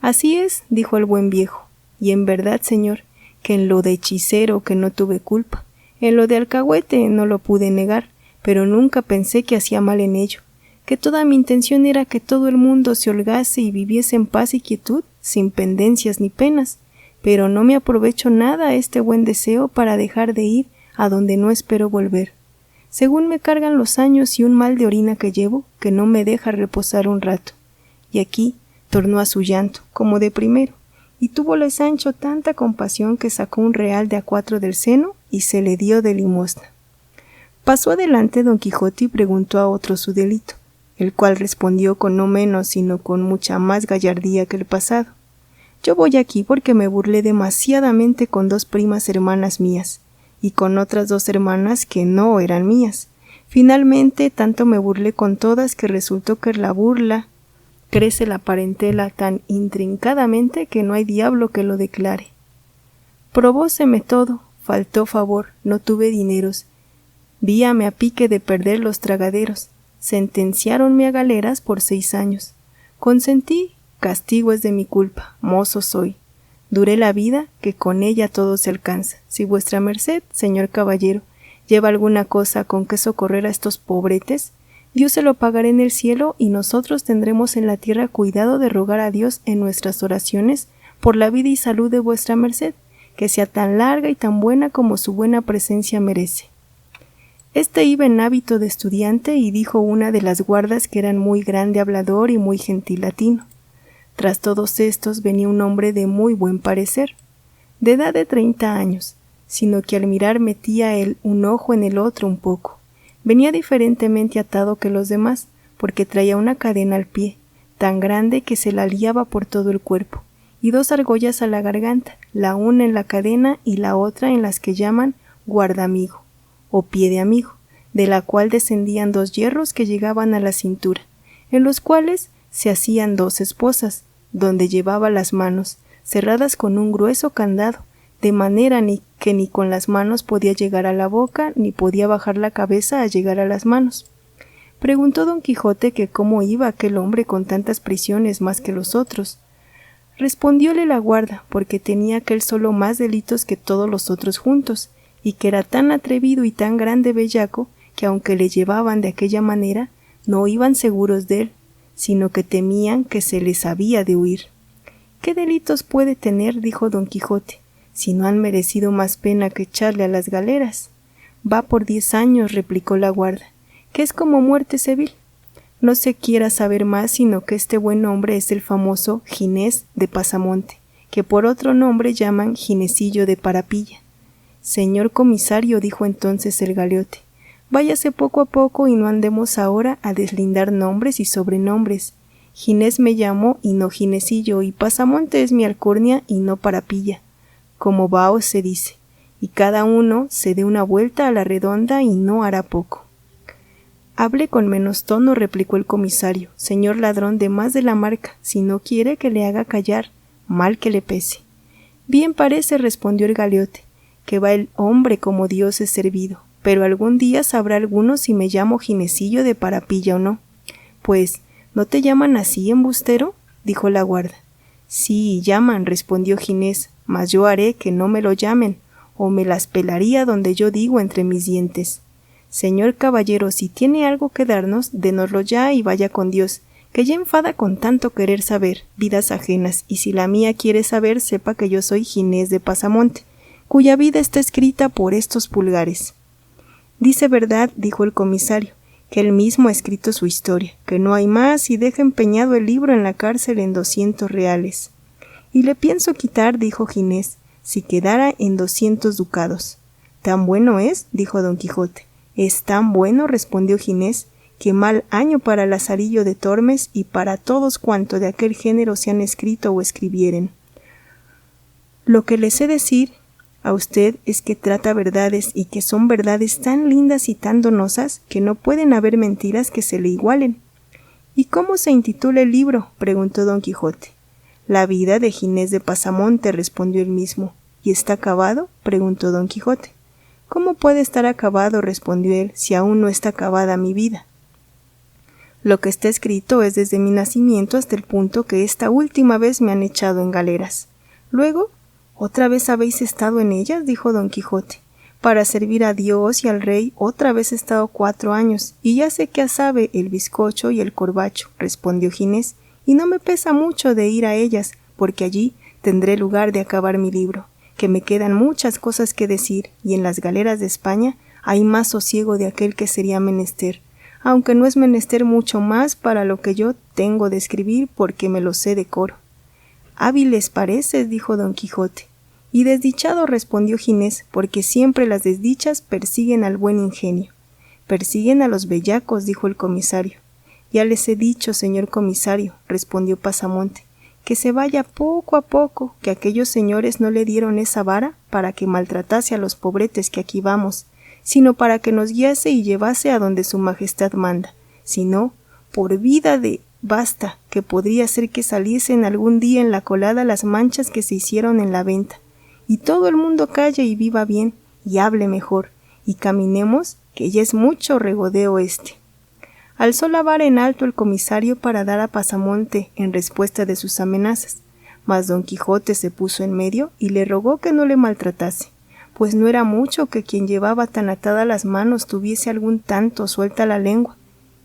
Así es, dijo el buen viejo, y en verdad, señor, que en lo de hechicero que no tuve culpa, en lo de alcahuete no lo pude negar, pero nunca pensé que hacía mal en ello, que toda mi intención era que todo el mundo se holgase y viviese en paz y quietud, sin pendencias ni penas, pero no me aprovecho nada este buen deseo para dejar de ir a donde no espero volver. Según me cargan los años y un mal de orina que llevo, que no me deja reposar un rato. Y aquí tornó a su llanto, como de primero, y túvole Sancho tanta compasión que sacó un real de a 4 del seno y se le dio de limosna. Pasó adelante don Quijote y preguntó a otro su delito, el cual respondió con no menos sino con mucha más gallardía que el pasado. Yo voy aquí porque me burlé demasiadamente con 2 primas hermanas mías, y con otras 2 hermanas que no eran mías. Finalmente, tanto me burlé con todas que resultó que la burla crece la parentela tan intrincadamente que no hay diablo que lo declare. Probóseme todo, faltó favor, no tuve dineros, víame a pique de perder los tragaderos, sentenciáronme a galeras por 6 años. Consentí, castigo es de mi culpa, mozo soy. Duré la vida, que con ella todo se alcanza. Si vuestra merced, señor caballero, lleva alguna cosa con que socorrer a estos pobretes, Dios se lo pagará en el cielo y nosotros tendremos en la tierra cuidado de rogar a Dios en nuestras oraciones por la vida y salud de vuestra merced, que sea tan larga y tan buena como su buena presencia merece. Este iba en hábito de estudiante y dijo una de las guardas que eran muy grande hablador y muy gentil latino. Tras todos estos venía un hombre de muy buen parecer, de edad de 30 años, sino que al mirar metía él un ojo en el otro un poco. Venía diferentemente atado que los demás, porque traía una cadena al pie, tan grande que se la liaba por todo el cuerpo, y 2 argollas a la garganta, la una en la cadena y la otra en las que llaman guardamigo, o pie de amigo, de la cual descendían 2 hierros que llegaban a la cintura, en los cuales se hacían 2 esposas, donde llevaba las manos, cerradas con un grueso candado, de manera que ni con las manos podía llegar a la boca, ni podía bajar la cabeza a llegar a las manos. Preguntó don Quijote que cómo iba aquel hombre con tantas prisiones más que los otros. Respondióle la guarda, porque tenía aquel solo más delitos que todos los otros juntos, y que era tan atrevido y tan grande bellaco, que aunque le llevaban de aquella manera, no iban seguros de él, sino que temían que se les había de huir. ¿Qué delitos puede tener? Dijo don Quijote, si no han merecido más pena que echarle a las galeras. Va por 10 años, replicó la guarda, que es como muerte civil. No se quiera saber más sino que este buen hombre es el famoso Ginés de Pasamonte, que por otro nombre llaman Ginesillo de Parapilla. Señor comisario, dijo entonces el galeote, váyase poco a poco y no andemos ahora a deslindar nombres y sobrenombres. Ginés me llamo y no Ginesillo, y Pasamonte es mi alcurnia y no Parapilla, como vaos se dice, y cada uno se dé una vuelta a la redonda y no hará poco. Hable con menos tono, replicó el comisario, señor ladrón de más de la marca, si no quiere que le haga callar, mal que le pese. Bien parece, respondió el galeote, que va el hombre como Dios es servido, pero algún día sabrá alguno si me llamo Ginesillo de Parapilla o no. Pues, ¿no te llaman así, embustero? Dijo la guarda. Sí, llaman, respondió Ginés, mas yo haré que no me lo llamen, o me las pelaría donde yo digo entre mis dientes. Señor caballero, si tiene algo que darnos, dénoslo ya y vaya con Dios, que ya enfada con tanto querer saber vidas ajenas, y si la mía quiere saber, sepa que yo soy Ginés de Pasamonte, cuya vida está escrita por estos pulgares. Dice verdad, dijo el comisario, que él mismo ha escrito su historia, que no hay más y deja empeñado el libro en la cárcel en 200 reales. Y le pienso quitar, dijo Ginés, si quedara en 200 ducados. ¿Tan bueno es? Dijo don Quijote. Es tan bueno, respondió Ginés, que mal año para Lazarillo de Tormes y para todos cuanto de aquel género se han escrito o escribieren. Lo que le sé decir a usted es que trata verdades y que son verdades tan lindas y tan donosas que no pueden haber mentiras que se le igualen. ¿Y cómo se intitula el libro? Preguntó don Quijote. La vida de Ginés de Pasamonte, respondió él mismo. ¿Y está acabado? Preguntó don Quijote. ¿Cómo puede estar acabado? Respondió él, si aún no está acabada mi vida. Lo que está escrito es desde mi nacimiento hasta el punto que esta última vez me han echado en galeras. Luego, ¿otra vez habéis estado en ellas?, dijo don Quijote. Para servir a Dios y al rey otra vez he estado 4 años, y ya sé que sabe el bizcocho y el corbacho, respondió Ginés, y no me pesa mucho de ir a ellas, porque allí tendré lugar de acabar mi libro, que me quedan muchas cosas que decir, y en las galeras de España hay más sosiego de aquel que sería menester, aunque no es menester mucho más para lo que yo tengo de escribir, porque me lo sé de coro. Hábiles pareces, dijo don Quijote. Y desdichado, respondió Ginés, porque siempre las desdichas persiguen al buen ingenio. Persiguen a los bellacos, dijo el comisario. Ya les he dicho, señor comisario, respondió Pasamonte, que se vaya poco a poco, que aquellos señores no le dieron esa vara para que maltratase a los pobretes que aquí vamos, sino para que nos guiase y llevase a donde su majestad manda, sino, por vida de basta, que podría ser que saliesen algún día en la colada las manchas que se hicieron en la venta, y todo el mundo calle y viva bien, y hable mejor, y caminemos, que ya es mucho regodeo este. Alzó la vara en alto el comisario para dar a Pasamonte en respuesta de sus amenazas, mas don Quijote se puso en medio y le rogó que no le maltratase, pues no era mucho que quien llevaba tan atadas las manos tuviese algún tanto suelta la lengua,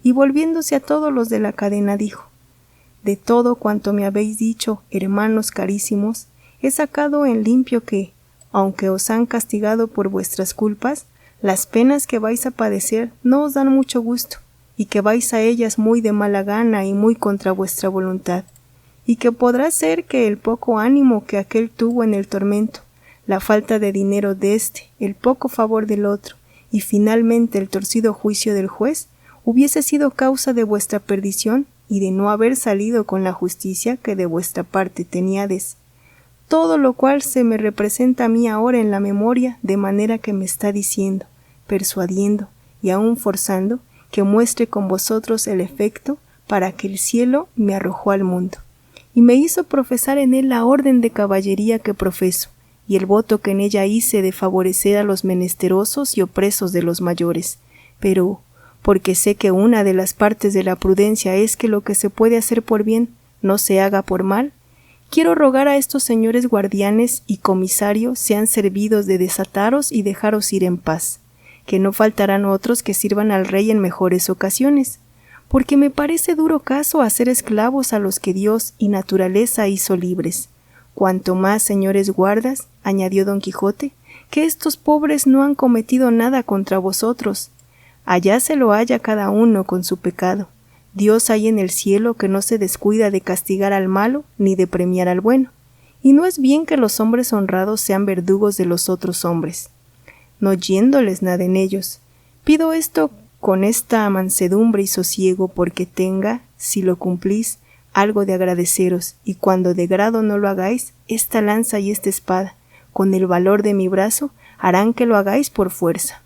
y volviéndose a todos los de la cadena dijo: de todo cuanto me habéis dicho, hermanos carísimos, he sacado en limpio que, aunque os han castigado por vuestras culpas, las penas que vais a padecer no os dan mucho gusto, y que vais a ellas muy de mala gana y muy contra vuestra voluntad, y que podrá ser que el poco ánimo que aquel tuvo en el tormento, la falta de dinero de éste, el poco favor del otro, y finalmente el torcido juicio del juez, hubiese sido causa de vuestra perdición y de no haber salido con la justicia que de vuestra parte teníades. Todo lo cual se me representa a mí ahora en la memoria, de manera que me está diciendo, persuadiendo y aun forzando, que muestre con vosotros el efecto para que el cielo me arrojó al mundo, y me hizo profesar en él la orden de caballería que profeso, y el voto que en ella hice de favorecer a los menesterosos y opresos de los mayores, pero, porque sé que una de las partes de la prudencia es que lo que se puede hacer por bien no se haga por mal, quiero rogar a estos señores guardianes y comisarios sean servidos de desataros y dejaros ir en paz, que no faltarán otros que sirvan al rey en mejores ocasiones, porque me parece duro caso hacer esclavos a los que Dios y naturaleza hizo libres. Cuanto más, señores guardas, añadió don Quijote, que estos pobres no han cometido nada contra vosotros. Allá se lo halla cada uno con su pecado. Dios hay en el cielo que no se descuida de castigar al malo ni de premiar al bueno, y no es bien que los hombres honrados sean verdugos de los otros hombres, no yéndoles nada en ellos. Pido esto con esta mansedumbre y sosiego, porque tenga, si lo cumplís, algo de agradeceros, y cuando de grado no lo hagáis, esta lanza y esta espada, con el valor de mi brazo, harán que lo hagáis por fuerza.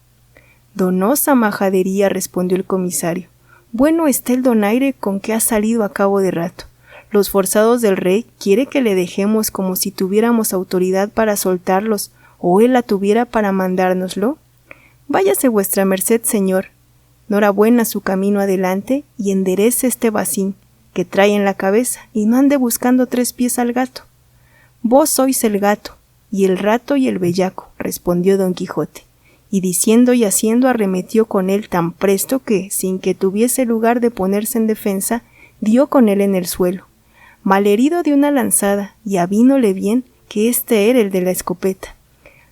Donosa majadería, respondió el comisario. Bueno está el donaire con que ha salido a cabo de rato. Los forzados del rey quiere que le dejemos como si tuviéramos autoridad para soltarlos, o él la tuviera para mandárnoslo. Váyase vuestra merced, señor. Norabuena su camino adelante y enderece este bacín que trae en la cabeza y no ande buscando 3 pies al gato. Vos sois el gato, y el rato y el bellaco, respondió don Quijote, y diciendo y haciendo arremetió con él tan presto que, sin que tuviese lugar de ponerse en defensa, dio con él en el suelo, malherido de una lanzada, y avínole bien que este era el de la escopeta.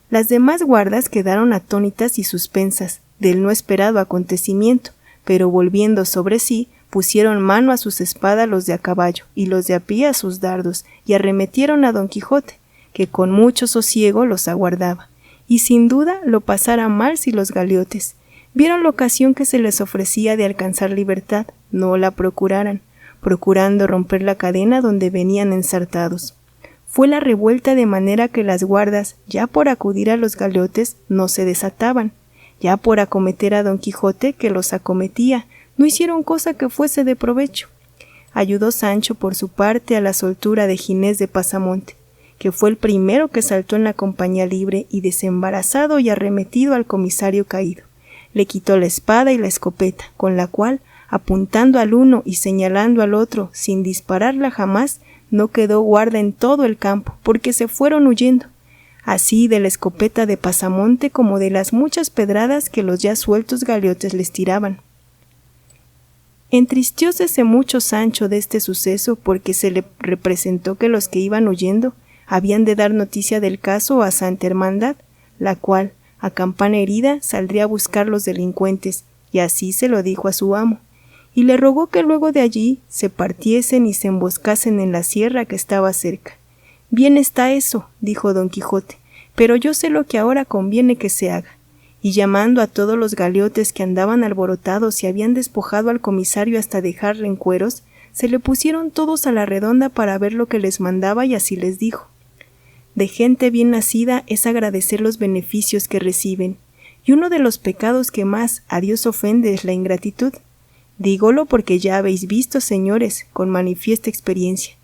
Las demás guardas quedaron atónitas y suspensas del no esperado acontecimiento, pero volviendo sobre sí, pusieron mano a sus espadas los de a caballo y los de a pie a sus dardos, y arremetieron a don Quijote, que con mucho sosiego los aguardaba, y sin duda lo pasara mal si los galeotes vieron la ocasión que se les ofrecía de alcanzar libertad, no la procuraran, procurando romper la cadena donde venían ensartados. Fue la revuelta de manera que las guardas, ya por acudir a los galeotes, no se desataban, ya por acometer a don Quijote, que los acometía, no hicieron cosa que fuese de provecho. Ayudó Sancho por su parte a la soltura de Ginés de Pasamonte, que fue el primero que saltó en la compañía libre y desembarazado y arremetido al comisario caído. Le quitó la espada y la escopeta, con la cual, Apuntando al uno y señalando al otro, sin dispararla jamás, no quedó guarda en todo el campo, porque se fueron huyendo, así de la escopeta de Pasamonte como de las muchas pedradas que los ya sueltos galeotes les tiraban. Entristiósese mucho Sancho de este suceso, porque se le representó que los que iban huyendo habían de dar noticia del caso a Santa Hermandad, la cual, a campana herida, saldría a buscar los delincuentes, y así se lo dijo a su amo, y le rogó que luego de allí se partiesen y se emboscasen en la sierra que estaba cerca. Bien está eso, dijo Don Quijote, pero yo sé lo que ahora conviene que se haga. Y llamando a todos los galeotes que andaban alborotados y habían despojado al comisario hasta dejarle en cueros, se le pusieron todos a la redonda para ver lo que les mandaba, y así les dijo: de gente bien nacida es agradecer los beneficios que reciben, y uno de los pecados que más a Dios ofende es la ingratitud. Dígolo porque ya habéis visto, señores, con manifiesta experiencia,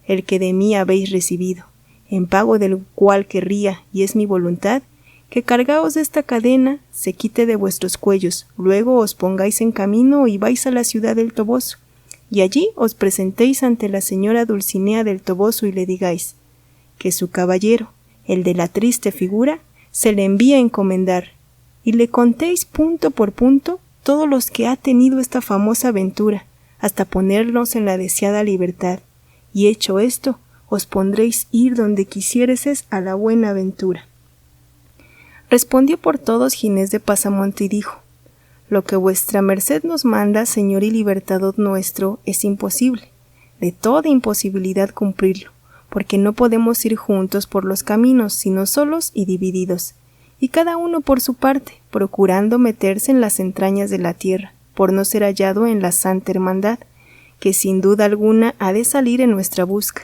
el que de mí habéis recibido, en pago del cual querría, y es mi voluntad, que cargaos de esta cadena, se quite de vuestros cuellos, luego os pongáis en camino y vais a la ciudad del Toboso, y allí os presentéis ante la señora Dulcinea del Toboso y le digáis que su caballero, el de la triste figura, se le envía a encomendar, y le contéis punto por punto todos los que ha tenido esta famosa aventura, hasta ponernos en la deseada libertad, y hecho esto, os pondréis ir donde quisiéreses a la buena aventura. Respondió por todos Ginés de Pasamonte y dijo: lo que vuestra merced nos manda, señor y libertador nuestro, es imposible, de toda imposibilidad cumplirlo, porque no podemos ir juntos por los caminos, sino solos y divididos, y cada uno por su parte, procurando meterse en las entrañas de la tierra, por no ser hallado en la Santa Hermandad, que sin duda alguna ha de salir en nuestra busca.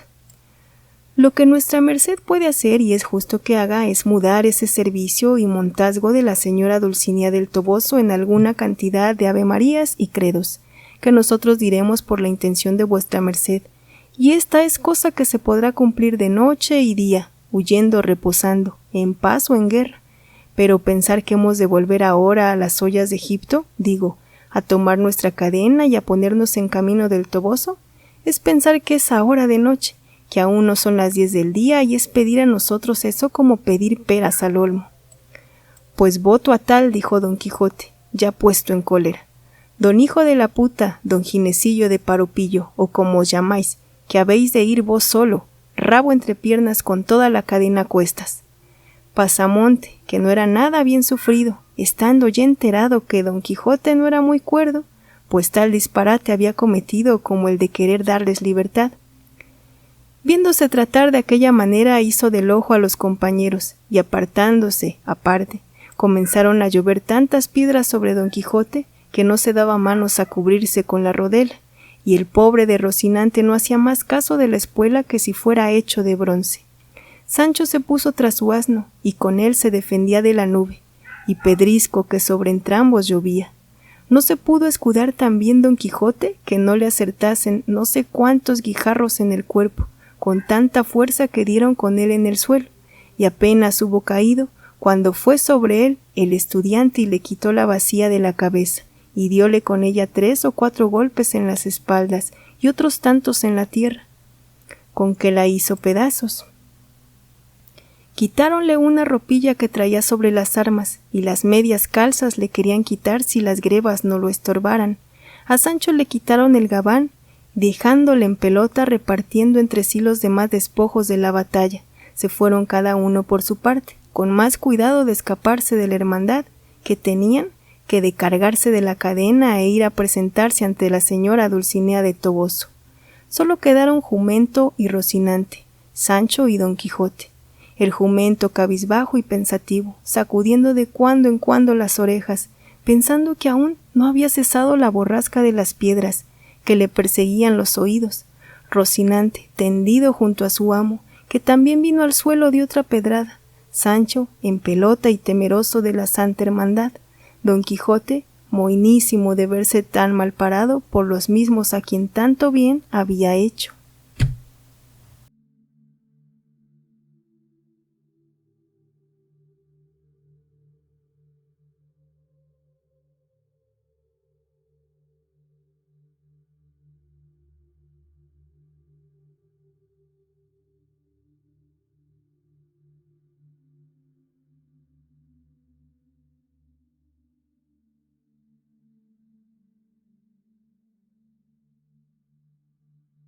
Lo que nuestra merced puede hacer, y es justo que haga, es mudar ese servicio y montazgo de la señora Dulcinea del Toboso en alguna cantidad de avemarías y credos, que nosotros diremos por la intención de vuestra merced, y esta es cosa que se podrá cumplir de noche y día, huyendo o reposando, en paz o en guerra. Pero pensar que hemos de volver ahora a las ollas de Egipto, digo, a tomar nuestra cadena y a ponernos en camino del Toboso, es pensar que es ahora de noche, que aún no son las 10 del día, y es pedir a nosotros eso como pedir peras al olmo. Pues voto a tal, dijo Don Quijote, ya puesto en cólera. Don hijo de la puta, don Ginesillo de Paropillo, o como os llamáis, que habéis de ir vos solo, rabo entre piernas con toda la cadena a cuestas. Pasamonte, que no era nada bien sufrido, estando ya enterado que Don Quijote no era muy cuerdo, pues tal disparate había cometido como el de querer darles libertad. Viéndose tratar de aquella manera, hizo del ojo a los compañeros, y apartándose, aparte, comenzaron a llover tantas piedras sobre Don Quijote, que no se daba manos a cubrirse con la rodela, y el pobre de Rocinante no hacía más caso de la espuela que si fuera hecho de bronce. Sancho se puso tras su asno, y con él se defendía de la nube, y pedrisco que sobre entrambos llovía. No se pudo escudar tan bien Don Quijote que no le acertasen no sé cuántos guijarros en el cuerpo, con tanta fuerza que dieron con él en el suelo, y apenas hubo caído, cuando fue sobre él el estudiante y le quitó la bacía de la cabeza, y dióle con ella 3 o 4 golpes en las espaldas, y otros tantos en la tierra, con que la hizo pedazos. Quitáronle una ropilla que traía sobre las armas, y las medias calzas le querían quitar si las grebas no lo estorbaran. A Sancho le quitaron el gabán, dejándole en pelota, repartiendo entre sí los demás despojos de la batalla. Se fueron cada uno por su parte, con más cuidado de escaparse de la hermandad que tenían que de cargarse de la cadena e ir a presentarse ante la señora Dulcinea de Toboso. Solo quedaron Jumento y Rocinante, Sancho y Don Quijote. El Jumento cabizbajo y pensativo, sacudiendo de cuando en cuando las orejas, pensando que aún no había cesado la borrasca de las piedras que le perseguían los oídos. Rocinante, tendido junto a su amo, que también vino al suelo de otra pedrada. Sancho, en pelota y temeroso de la Santa Hermandad. Don Quijote, mohínísimo de verse tan mal parado por los mismos a quien tanto bien había hecho.